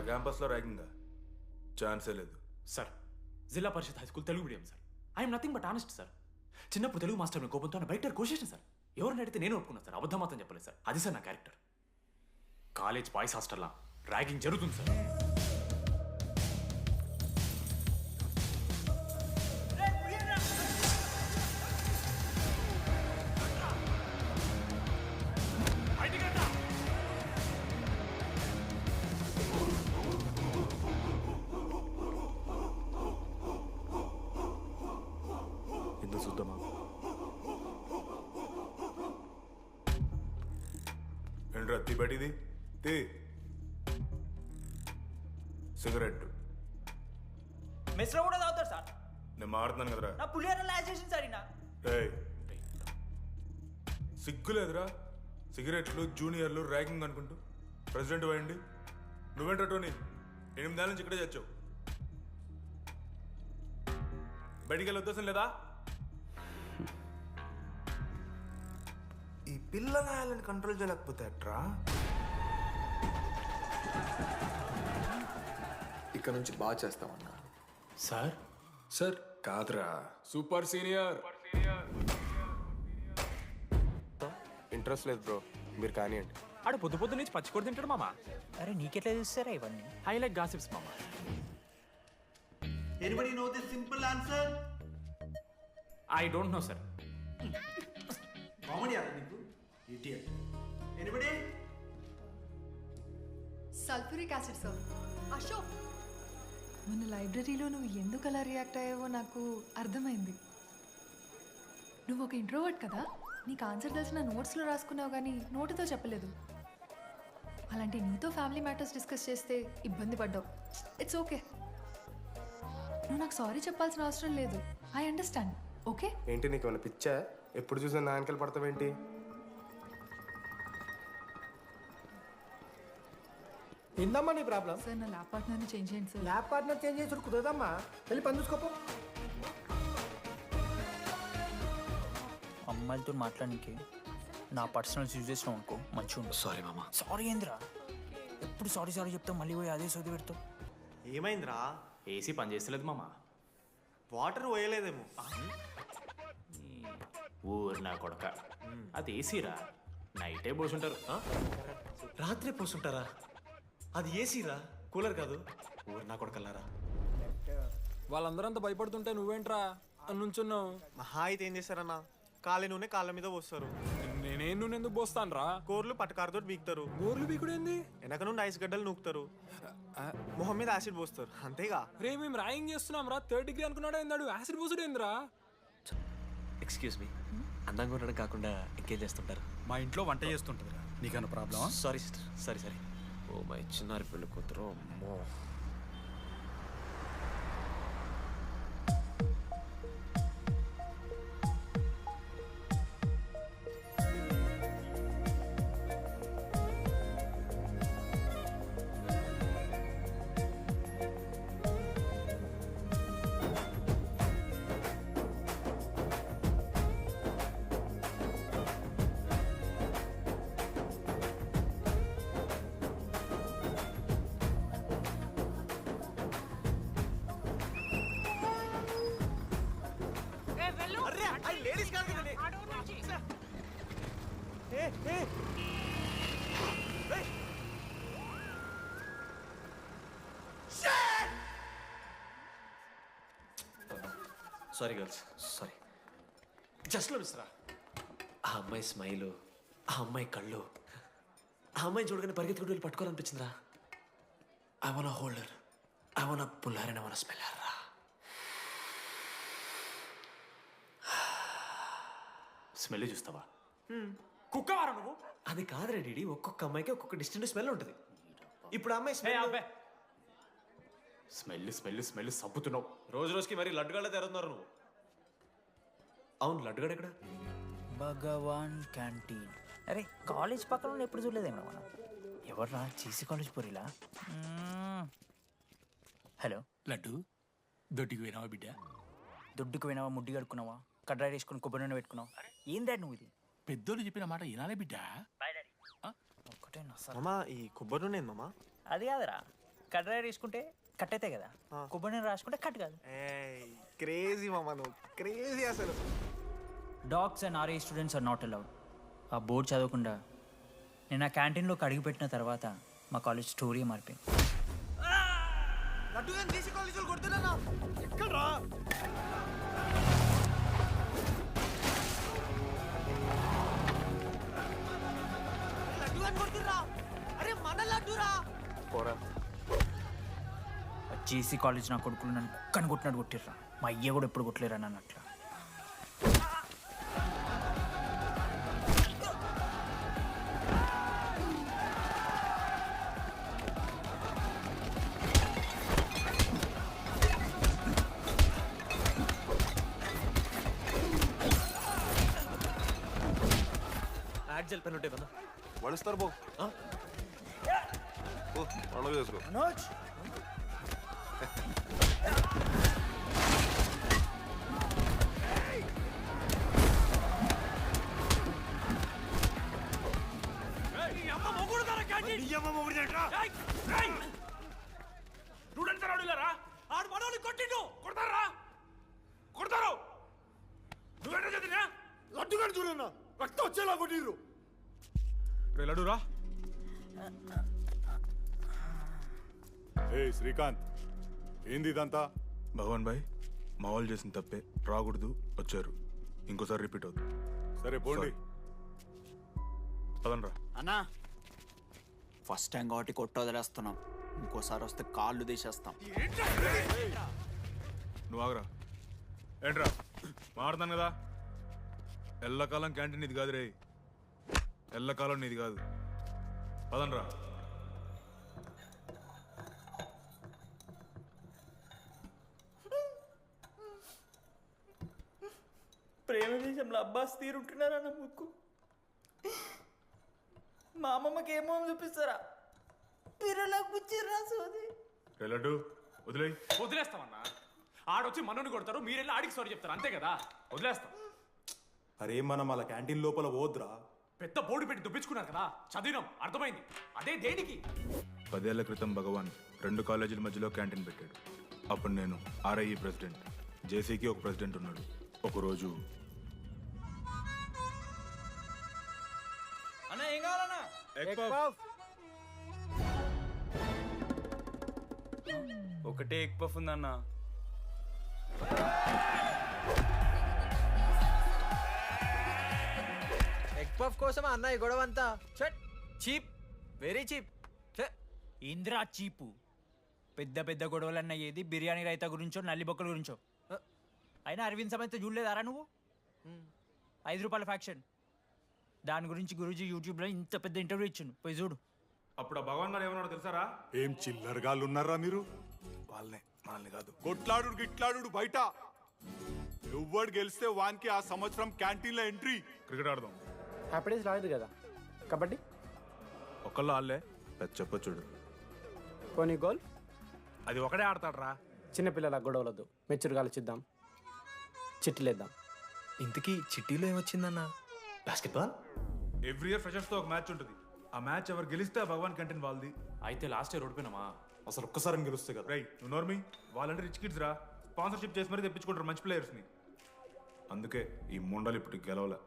క్యాంపస్లో ర్యాగింగా ఛాన్సే లేదు. Sir Zilla Parishad high school Telugu medium sir. I'm nothing but honest sir. చిన్నప్పుడు తెలుగు మాస్టర్ కోపంతో బయట కోసేసిన సార్. ఎవరిని అడిగితే నేను ఒప్పుకున్నాను సార్. అబద్ధం మాత్రం చెప్పలేదు సార్. అది సార్ నా క్యారెక్టర్. కాలేజ్ బాయ్స్ హాస్టల్లా ర్యాగింగ్ జరుగుతుంది సార్. ఎందుకు చూద్దామా? ఏంట్రా బయటిది తీ. సిగరెట్ మెస్లో కూడా తాగుతారు సార్. నేను మాడుతున్నాను కదరా. నా పులిహోర లాస్ట్ చేసింది సార్ ఈయన. ఏయ్, సిగ్గులేదురా? సిగరెట్లు జూనియర్లు ర్యాగింగ్ అనుకుంటూ ప్రెసిడెంట్ పోయండి. నువ్వేంట్రా టోనీ 8 ఏళ్ళ నుంచి ఇక్కడే చచ్చావు. బయటికి వెళ్ళే ఉద్దేశం లేదా? ఈ పిల్లలని కంట్రోల్ చేయలేకపోతే అట్రా. ఇక్కడ నుంచి బాగా చేస్తామన్నా. సార్ సార్ కాదురా, సూపర్ సీనియర్. ఇంట్రెస్ట్ లేదు బ్రో, మీరు కానివ్వండి. ఆడు పొద్దు పొద్దు నుంచి పచ్చికొడి తింటాడు మామ. అరే నీకెట్లా చూస్తారా ఇవన్నీ? హైలైట్ గాసిప్స్ మామ. Anybody know the simple answer? I don't know sir. Comedy are you? Idiot. Anybody? Sulphuric acid sir. Ashok, మన లైబ్రరీలో నువ్వు ఎందుకు అలా రియాక్ట్ అయ్యావో నాకు అర్థమైంది. నువ్వు ఒక ఇంట్రోవర్ట్ కదా, నీకు ఆన్సర్ తెలిసిన నోట్స్లో రాసుకున్నావు కానీ నోటితో చెప్పలేదు. అలాంటి నీతో ఫ్యామిలీ మ్యాటర్స్ డిస్కస్ చేస్తే ఇబ్బంది పడ్డావు. It's okay. నువ్వు నాకు సారీ చెప్పాల్సిన అవసరం లేదు. I understand. ఓకే? ఏంటి నీకు ఏమైనా పిచ్చా? ఎప్పుడు చూసినా నా వెనకాల పడతావేంటి? ఏందమ్మా నీ ప్రాబ్లం? సార్ నా ల్యాబ్ పార్ట్నర్ని చేంజ్ చేయండి సార్. ల్యాబ్ పార్ట్నర్ చేంజ్ చేసి కుదరదమ్మా. వెళ్ళి పని చూసుకోపో. అమ్మాయిలతో మాట్లాడడానికి నా పర్సనల్స్ యూజ్ చేసినావు అనుకో మంచిగా ఉండదు. సారీ మామ. సారీ ఏంద్రా? ఎప్పుడు సారీ సారీ చెప్తావు, మళ్ళీ పోయి అదే సోది పెడతావు. ఏమైందిరా? ఏసీ పని చేస్తలేదు మామ. వాటర్ పోయలేదేమో. ఊరు నా కొడక, అది ఏసీరా. నైటే పోసుంటారు. రాత్రి పోసుంటారా? అది ఏసీరా, కూలర్ కాదు. ఊరు నా కొడకల్లారా. వాళ్ళందరూ అంత భయపడుతుంటే నువ్వేంట్రా నుంచున్నావు? మహా అయితే ఏం చేస్తారన్నా, కాళ్ళ నూనె కాళ్ళ మీద పోస్తారు. నేనేం నువ్వు ఎందుకు పోస్తాను రా? కోర్లు పట్టకారుతో బీకుతారు. గోర్లు బీకుడేంది? వెనక నుండి ఐస్ గడ్డలు నూకుతారు. మొహం మీద యాసిడ్ పోస్తారు. అంతేగా. రే మేము ర్యాగింగ్ చేస్తున్నాం రా. 3rd డిగ్రీ అనుకున్నాడు ఏందాడు? యాసిడ్ పోసుడేంద్రా? ఎక్స్క్యూజ్ మీ, అందంగా ఉండడం కాకుండా ఇంకేం చేస్తుంటారు? మా ఇంట్లో వంట చేస్తుంటుందిరా. నీకన్నా problem? Sorry sister, sorry sorry. Oh my చిన్నారి పెళ్ళి కూతురు. అమ్మో. Sorry girls, sorry. జస్ట్లో మిస్రా. ఆ అమ్మాయి స్మైలు, ఆ అమ్మాయి కళ్ళు, ఆ అమ్మాయి చూడగానే పరిగెత్తుకుంటూ వెళ్ళి పట్టుకోవాలనిపించిందిరా. I want holder, I want puller and I want smeller రా. స్మెల్ చూస్తావా? కుక్కవారా నువ్వు? అది కాదురా డీడీ, ఒక్కొక్క అమ్మాయికి ఒక్కొక్క డిస్టింట్ స్మెల్ ఉంటుంది. ఇప్పుడు ఆ అమ్మాయి స్మెల్ స్మెల్ స్మెల్ సబ్బుతున్నావు. రోజు రోజుకి మరి లడ్డుగాళ్ళ తెరుతున్నారు నువ్వు. అవును, లడ్డుగాడు ఎక్కడ? భగవాన్ క్యాంటీన్. అరే కాలేజ్ పక్కన ఎప్పుడు చూడలేదేమో మనం. ఎవర్రా చేసి కాలేజ్ పోరిలా? హలో లడ్డు, దొడ్డికి పోయినావా బిడ్డ? దొడ్డుకు పోయినావా, ముడ్డి కడుక్కున్నావా, కడ్రాయి వేసుకుని కొబ్బరి నూనె పెట్టుకున్నావు? ఏం డాడ్ నువ్వు ఇది? పెద్దోళ్ళు చెప్పిన మాట వినాలే బిడ్డ. ఒక్కటే నస. మామా, ఈ కొబ్బరి నూనె మామా? అది కాదురా, కట్ డ్రై తీసుకుంటే కట్ అవుతాయి కదా, కొబ్బరి నీళ్ళు రాసుకుంటే కట్ కాదు. క్రేజీ మామ నువ్వు, క్రేజీ అసలు. Dogs and RA students are not allowed. ఆ బోర్డు చదవకుండా నేను ఆ క్యాంటీన్లోకి అడుగుపెట్టిన తర్వాత మా కాలేజ్ స్టోరీ మారిపోయింది. పోరా. జేసీ కాలేజ్ నా కొడుకులు నన్ను కుక్కని కొట్టినట్టు కొట్టిర్రా. మా అయ్య కూడా ఎప్పుడు కొట్టలేరా నన్ను అట్లా. యాక్జల్ పెన్ ఉంటే కదా వడుస్తారు బో పండుగ చేసుకో. ఆడు మనోళ్ళు కొట్టిండు కొడతారా కొడతారు. నువ్వేంటో చదివినా లడ్డుగాని చూడన్నా రక్తం వచ్చేలా కొట్టిర్రు. లడ్డురా. ఏ శ్రీకాంత్, ఏంది ఇదంతా? భగవాన్ భాయ్ మా వాళ్ళు చేసిన తప్పే, రాకూడదు, వచ్చారు, ఇంకోసారి రిపీట్ అవుతుంది. సరే పోండి. పదనరా. అన్నా ఫస్ట్ టైం కాబట్టి కొట్ట వదిలేస్తున్నాం, ఇంకోసారి వస్తే కాళ్ళు తీసేస్తాం. నువ్వు ఆగరా. ఏంట్రా మారుతాను కదా. ఎల్లకాలం క్యాంటీన్ ఇది కాదు రే, ఎల్లకాలం నీది కాదు. పదనరా. ప్రేమ దేశంలో అబ్బాస్ తీరుంటున్నారా నా ముక్కు. మా అమ్మమ్మకి ఏమో చూపిస్తారా పిల్లలకు పుచ్చిర్రా సోది. లడ్డు వదిలే. వదిలేస్తామన్నా. ఆడొచ్చి మనోని కొడతారు, మీరెళ్ళి ఆడికి సారీ చెప్తారు, అంతే కదా. వదిలేస్తాం. అరే మనం అలా క్యాంటీన్ లోపల పోద్రా. పెద్ద బోర్డు పెట్టి దుబ్బించుకున్నారు కదా, చదివినాం, అర్థమైంది. అదే దేనికి? 10 ఏళ్ల క్రితం భగవాన్ 2 కాలేజీల మధ్యలో క్యాంటీన్ పెట్టాడు. అప్పుడు నేను ఆర్ఐఈ ప్రెసిడెంట్, జేసీకి ఒక ప్రెసిడెంట్ ఉన్నాడు. ఒకరోజు అన్న ఏం కావాలన్నా? ఒకటే ఎగ్ పఫ్ ఉందన్నా. ఎగ్ పఫ్ కోసం అన్న ఈ గొడవ అంతా. Cheap, very cheap. ఇంద్రా చీపు. పెద్ద పెద్ద గొడవలన్న ఏది బిర్యానీ రైతా గురించో నల్లి బొక్కల గురించో. అయినా అరవింద్ సమేత చూడలేదారా నువ్వు? 5 రూపాయల ఫ్యాక్షన్. దాని గురించి గురూజీ యూట్యూబ్లో ఇంత పెద్ద ఇంటర్వ్యూ ఇచ్చిండు, పోయి చూడు. అప్పుడు ఆ భగవాన్ గారు ఏమన్నాడో తెలుసారా? ఏం చిల్లరగాళ్ళు ఉన్నారా మీరు? వాళ్ళనే, మనల్ని కాదు. కొట్లాడు గిట్లాడు బయట. ఎవ్వడు గెలిస్తే వానికి ఆ సంవత్సరం క్యాంటీన్ లో ఎంట్రీ. క్రికెట్ ఆడదాం. హ్యాపీడేస్ రాలేదు కదా. కబడ్డీ ఒకళ్ళు ఆడలే, పెద్ద చెప్పొచ్చుడు. పోనీ గోల్. అది ఒకడే ఆడతాడు రా. చిన్నపిల్లల గొడవలొద్దు, మెచ్యూర్గా ఆలోచిద్దాం, చిట్టిలేద్దాం. ఇంతకీ చిట్టీలో ఏమొచ్చిందన్న? బాస్కెట్బాల్. ఎవ్రీ ఇయర్ ఫ్రెషర్స్ తో ఒక మ్యాచ్ ఉంటుంది. ఆ మ్యాచ్ ఎవరు గెలిస్తే ఆ భగవాన్ క్యాంటీన్ వాళ్ళది. అయితే లాస్ట్ ఇయర్ ఓడిపోయినామా? అసలు ఒక్కసారి గెలుస్తే కదా. రై నువ్వు నోర్మి. వాళ్ళంటే రిచ్ కిడ్స్ రా, స్పాన్సర్షిప్ చేసి మరీ తెప్పించుకుంటారు మంచి ప్లేయర్స్ ని. అందుకే ఈ ముండలు ఇప్పుడు గెలవలే.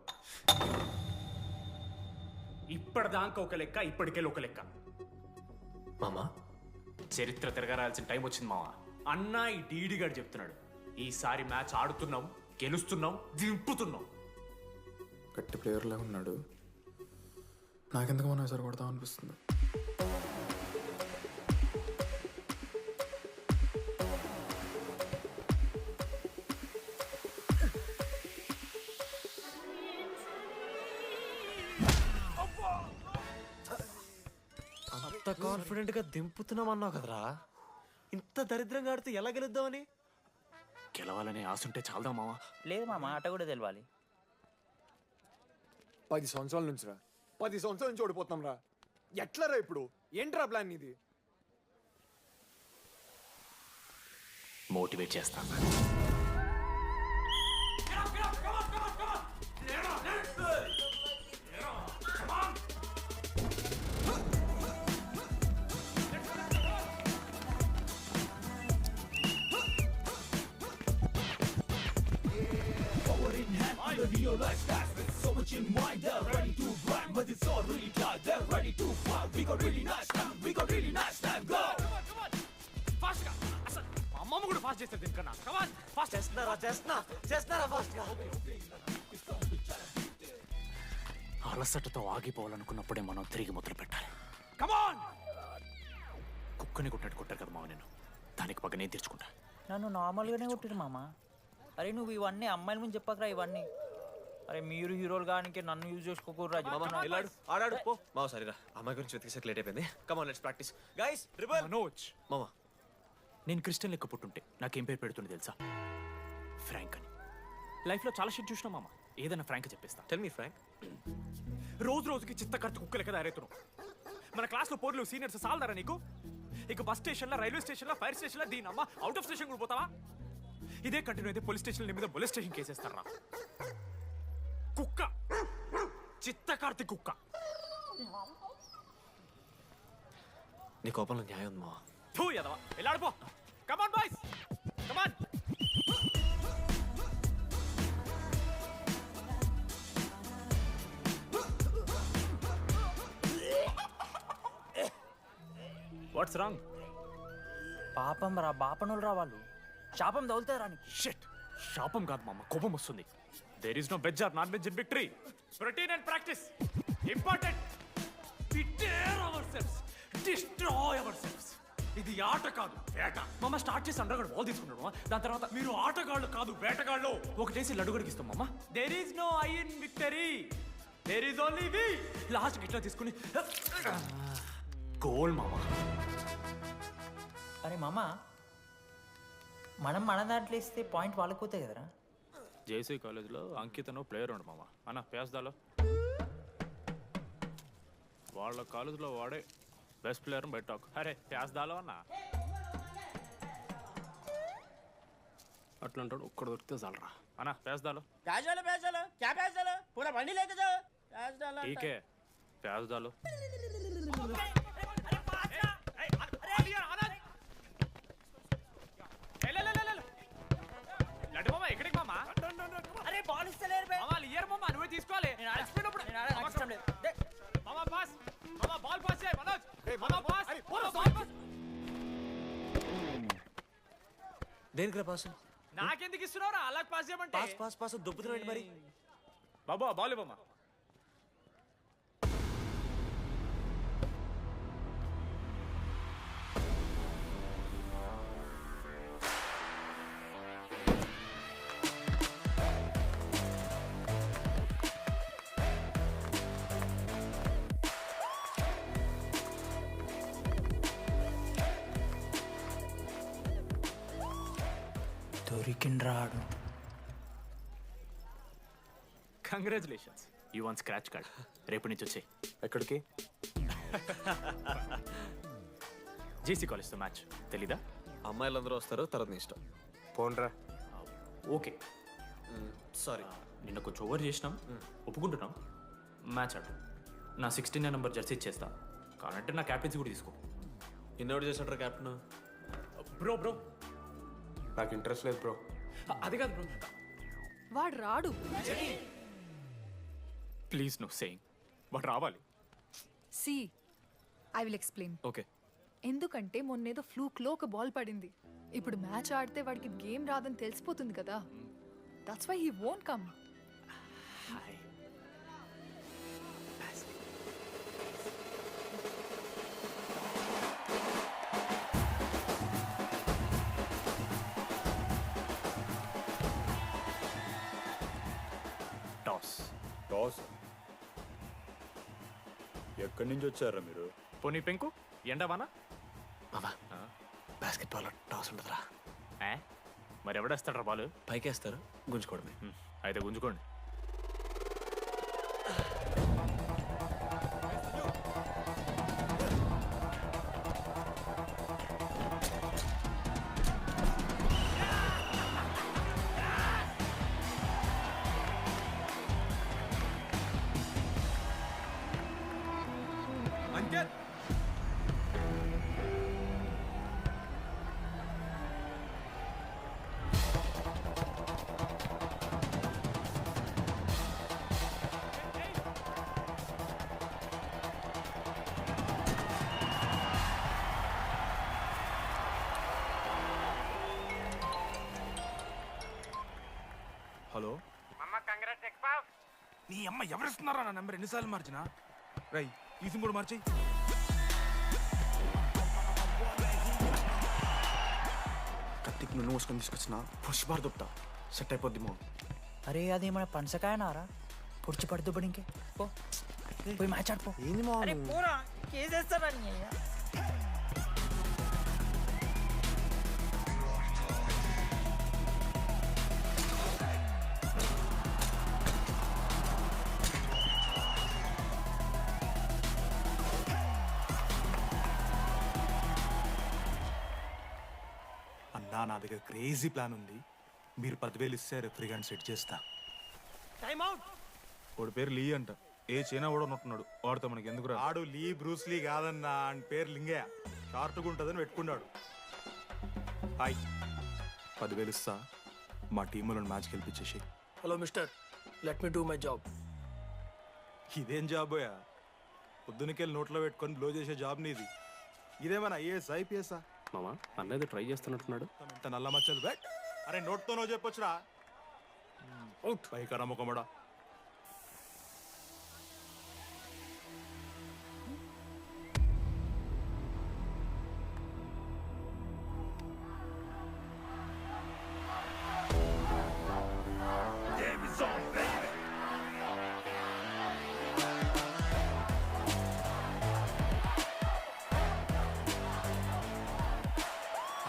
ఇప్పటిదాకా ఒక లెక్క, ఇప్పటికెళ్ళి ఒక లెక్క. మామా చరిత్ర తిరగరాల్సిన టైం వచ్చింది మావా. అన్నా ఈ డీడీ గారు చెప్తున్నాడు, ఈసారి మ్యాచ్ ఆడుతున్నాం, గెలుస్తున్నాం, దింపుతున్నాం. గట్టి ప్లేయర్లా ఉన్నాడు. నాకెందుకు మనం ఎసరు కొడతాం అనిపిస్తుంది. అంత కాన్ఫిడెంట్ గా దింపుతున్నాం అన్నావు కదరా. ఇంత దరిద్రంగా ఆడితే ఎలా గెలుద్దామని? గెలవాలనే ఆశ ఉంటే చాలదా మావా? లేదు మా మాట కూడా తెలవాలి. 10 సంవత్సరాల నుంచి రా, 10 సంవత్సరాల నుంచి ఓడిపోతున్నాం రా. ఎట్లా రా ఇప్పుడు? ఏంట్రా ప్లాన్ ఇది? మోటివేట్ చేస్తాను. అమ్మమ్మ కూడా ఫాస్ట్ చేస్తారు దీనికన్నా కమాన్ ఫాస్ట్ చేస్తున్నారా ఫాస్ట్గా. అలసటతో ఆగిపోవాలనుకున్నప్పుడే మనం తిరిగి మొదలు పెట్టాలి కమాన్ కుక్కని కొట్టినట్టు కొట్టారు కదా మామ నేను దానికి పక్క నేను తెచ్చుకుంటా నన్ను నార్మల్గానే కొట్టిరు మామ. అరే నువ్వు ఇవన్నీ అమ్మాయిల ముందు చెప్పకరా ఇవన్నీ. అరే మీరు హీరోలు కానీ నన్ను యూజ్ చేసుకోకూడరా. ఆడాడు పో మామ. సరిరా అమ్మాయి గురించి వెతికేసరికి లేట్ అయిపోయింది. Come on let's practice guys. Rebel Manoj మామ. నేను క్రిస్టియన్ లెక్క పుట్టుంటే నాకేం పేరు పెడుతుంది తెలుసా? ఫ్రాంక్ అని. లైఫ్లో చాలా షిట్ చూసినా మామ, ఏదైనా ఫ్రాంక్ చెప్పేస్తా. Tell me frank. రోజు రోజుకి చిత్త ఖర్చు కుక్క లెక్క తయారవుతున్నావు. మన క్లాస్లో పోర్లు సీనియర్స్ సాల్దారా నీకు? ఇక బస్ స్టేషన్లో, రైల్వే స్టేషన్లో, ఫైర్ స్టేషన్లో దీని అమ్మ అవుట్ ఆఫ్ స్టేషన్ కూడా పోతావా? ఇదే కంటిన్యూ అయితే పోలీస్ స్టేషన్ మీద పోలీస్ స్టేషన్ కేసేస్తారా? కుక్క చిత్త కార్తి కుక్క. నీ కోపంలో న్యాయం ఉంది మామ. తూ ఎదవా వెళ్ళాడిపో. Come on boys come on. What's wrong? పాపం రా బాపనులు రా వాళ్ళు. శాపం తగులుతారా నీకు? షిట్ శాపం కాదు మామ, కోపం వస్తుంది. There is no veg or non veg in victory. Routine and practice important. We dare ourselves, destroy ourselves. ఇది ఆట కాదు వేట. మామ స్టార్ట్ చేసి అండర్గాడు బాల్ తీసుకున్నాడు మామ. దాని తర్వాత మీరు ఆటగాళ్ళు కాదు వేటగాళ్ళు. ఒకటేసి లడ్డు గడిగిస్తాం మామ. There is no I in victory, there is only we. Last ఇట్లా తీసుకుని గోల్ మామ. అరే మామ మనం మన దాంట్లో ఇస్తే పాయింట్ వాళ్ళకి పోతాయి కదరా. జేసీ కాలేజ్లో అంకితను ప్లేయర్ ఉండు మామ. అన్న పేస్దాలో వాళ్ళ కాలేజ్లో వాడే బెస్ట్ ప్లేయర్ బయట టాక్. అరే పేస్దాలో అన్న అట్లా అంటాడు. ఒక్కడ దొరికితే చాలరా అన్న. పేస్దాలో టీకే పేస్దాలో. లడ్డు మామ ఎక్కడికి మామ? అరే బాల్ ఇస్తలేరు బే. మామ ఇయర్ మామ నువ్వే తీసుకోవాలి. మామ పాస్, మామ బాల్ పాస్ చేయి మనోజ్. మామ పాస్, మామ బాల్ పాస్. దేనికి పాస్? నాకెందుకు ఇస్తున్నావురా అలా పాస్ చేయమంటే? పాస్ పాస్ పాస్ దొబ్బుతున్నాడు మరి. బాబా బాల్ ఇవ్వమ్మా. దొరికిండ్రాడు. Congratulations, you won scratch card. రేపు నుంచి వచ్చే. ఎక్కడికి? జేసీ కాలేజ్తో మ్యాచ్ తెలీదా? అమ్మాయిలందరూ వస్తారు, తర్వాత నీ ఇష్టం. పోన్రా. Okay sorry. నిన్న కొంచెం ఓవర్ చేసినాం, ఒప్పుకుంటున్నాం. మ్యాచ్ ఆడు. నా 16 నెంబర్ జెర్సీ ఇచ్చేస్తా. కానంటే నా క్యాప్టెన్సీ కూడా తీసుకో. ఇన్నోడు చేసినట్టు క్యాప్టెన్. బ్రో బ్రో నాకు ఇంట్రెస్ట్ లేదు బ్రో. అది కాదు బ్రో. వాడు రాడు. Please no saying. వాడు రావాలి. See I will explain. Okay. ఎందుకంటే మొన్నేదో ఫ్లూక్లో ఒక బాల్ పడింది. ఇప్పుడు మ్యాచ్ ఆడితే వాడికి గేమ్ రాదని తెలిసిపోతుంది కదా. That's why he won't come. Hi. Toss. Toss? ఎక్కడి నుంచి వచ్చారా మీరు? పోనీ పెంకు ఎండవానా? మామా బాస్కెట్బాల్ టాస్ ఉండదురా. మరి ఎవడేస్తాడ్రా బాల్? పైకేస్తారు, గుంజుకోవడమే. అయితే గుంజుకోండి. అంకిత్ ఎన్నిసార్లు నా నెంబర్ ఎన్నిసార్లు మార్చినా రై ఈ కూడా మార్చి కత్తికి నువ్వు వసుకొని తీసుకొచ్చిన ఫస్ట్ బార్ దొప్తా సెట్ అయిపోద్ది మో. అరే అది మన పనసకాయ నారా పొడిచి పడుతూ ఇంకే పో పోయి మ్యాచ్ ఆడిపో. ఏంది మా అరే పోరా కేసేస్తారా నీ అయ్యా. అన్నా నా దగ్గర క్రేజీ ప్లాన్ ఉంది. మీరు 10,000 ఇస్తే రెఫ్రీ గారిని సెట్ చేస్తా. Time out. వాడి పేరు లీ అంట. ఏ చైనా కూడా ఉన్నట్టున్నాడు. వాడితో మనకి ఎందుకు రా? ఆడు లీ బ్రూస్ లీ కాదన్నా, అని పేరు లింగయ్య. షార్ట్గా ఉంటుందని పెట్టుకున్నాడు. హాయ్ 10,000 ఇస్తా, మా టీంలో మ్యాచ్ గెలిపించేసి. Hello mister, let me do my job. ఇదేం జాబోయా? పొద్దునకెళ్ళి నోట్లో పెట్టుకొని బ్లో చేసే జాబ్ నీది. ఇదేమన్నా ఐఏఎస్ ఐపీఎస్ఆ? మామా అన్నది ట్రై చేస్తున్నట్టున్నాడు. ఇంత నల్ల మచ్చలు బెట్. అరే నోట్తోనో చెప్పొచ్చురా. అవుట్ పైకరా ముఖమడా.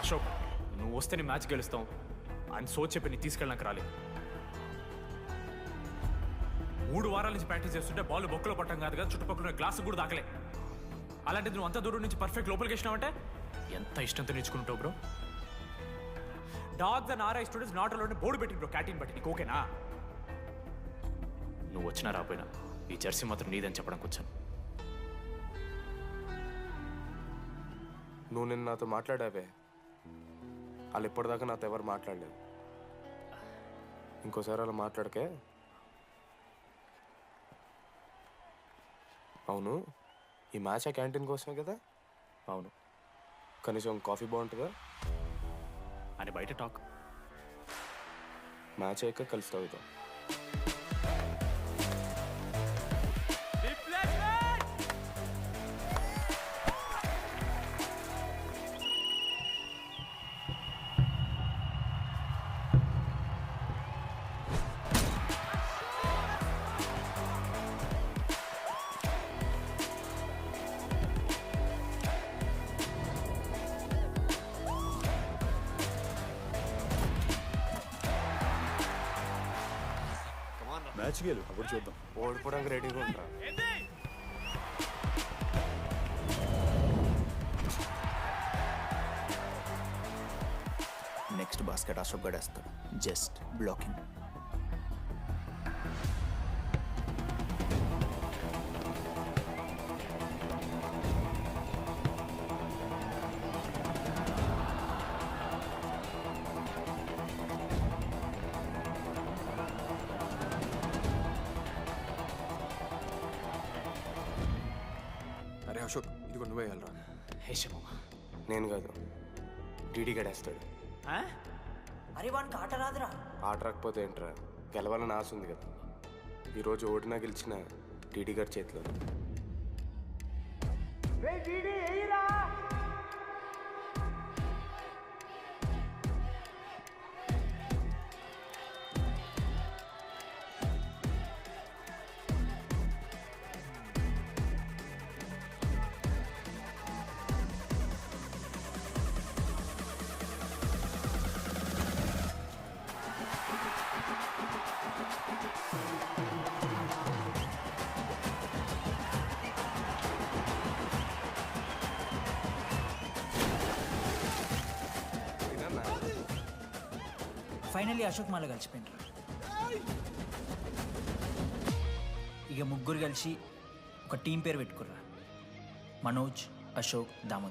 అశోక్, నువ్వు వస్తే నీ మ్యాచ్ గెలుస్తాం. ఆయన సో చెప్పి నీ తీసుకెళ్ళడానికి రాలేదు. 3 వారాల నుంచి ప్రాక్టీస్ చేస్తుంటే బాల్ బొక్కలో పట్టం కాదు కదా, చుట్టుపక్కల గ్లాస్ కూడా దాకలే. అలాంటిది నువ్వు అంత దూరం నుంచి పర్ఫెక్ట్ లోపలికి వేసినావంటే ఎంత ఇష్టంతో నేర్చుకుంటావు bro. Dogs and RI students not allowed board పెట్టి బ్రో, క్యాటీన్ బట్టి. నీకు ఓకేనా? నువ్వు వచ్చినా రాపోయినా ఈ జెర్సీ మాత్రం నీదని చెప్పడానికి వచ్చాను. నువ్వు నిన్న నాతో మాట్లాడావే, వాళ్ళు ఇప్పటిదాకా నాతో ఎవరు మాట్లాడలేదు. ఇంకోసారి అలా మాట్లాడకే. అవును, ఈ మ్యాచ్ ఆ క్యాంటీన్ కోసమే కదా? అవును. కనీసం కాఫీ బాగుంటుందా? అని బయట టాక్. మ్యాచ్ అయ్యాక కలిసి తాగుతాం. మ్యాచ్ గెలు, అప్పుడు చూద్దాం. ఓడిపోవడానికి రెడీగా ఉంటా. నెక్స్ట్ బాస్కెట్ అశోక్ గడేస్తాడు. Just blocking. అరే అశోక్, ఇదిగో నువ్వే వెళ్ళరా. హేషమా, నేను కాదు, డీడీ గడేస్తాడు. అరే వానికి ఆట రాదురా. ఆట రాకపోతే ఏంట్రా, గెలవాలని ఆశ ఉంది కదా. ఈరోజు ఓడినా గెలిచిన డీడీ గారి చేతిలో. ఫైనల్లీ అశోక్ మాల కలిసిపోయినారు. ఇక ముగ్గురు కలిసి ఒక టీం పేరు పెట్టుకుర్రా. మనోజ్, అశోక్, దామోదర్.